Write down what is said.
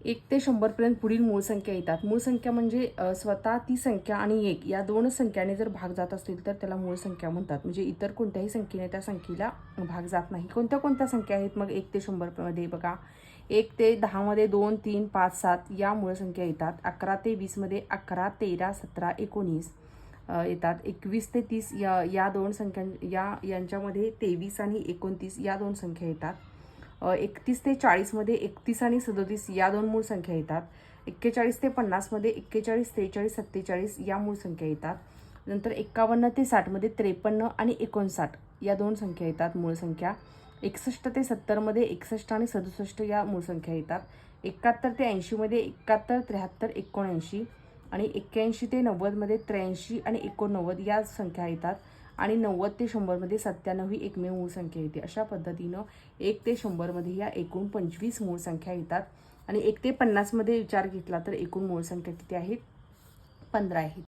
1 ते 100 पर्यंत पुढील मूळ संख्या येतात। मूळ संख्या म्हणजे स्वतः ती संख्या आणि 1 या दोनच संख्याने जर भाग जात असतील तर त्याला मूळ संख्या म्हणतात। म्हणजे इतर कोणत्याही संख्येने त्या संख्येला भाग जात नाही। कोणत्या कोणत्या संख्या आहेत मग 1 ते 100 मध्ये बघा, 1 ते 10 मध्ये 2, 3, 5, 7 या मूळ संख्या येतात। 11 ते 20 मध्ये 11, 13, 17, 19 येतात। 21 ते 30 या दोन संख्या यांच्यामध्ये 23 आणि 29 या दोन संख्या येतात। 31 ते 40 मध्ये 31 आणि 37 या दोन मूळ संख्या येतात। 41 ते 50 मध्ये 41, 43, 47 या मूळ संख्या येतात। नंतर 51 ते 60 मध्ये 53 आणि 59 या दोन संख्या येतात मूळ संख्या। 61 ते 70 मध्ये 61 आणि 67 या मूळ संख्या येतात। 71 ते 80 मध्ये 71, 73, 79 आणि 81 ते 90 मध्ये 83 आणि 89 या संख्या येतात। आणि 90 ते 100 मध्ये 97 ही एकमेव मूळ संख्या येते। अशा पद्धतीनं 1 ते 100 मध्ये या एकूण 25 मूळ संख्या येतात। आणि 1 ते 50 मध्ये विचार घेतला तर एकूण मूळ संख्या किती आहेत? 15 आहेत।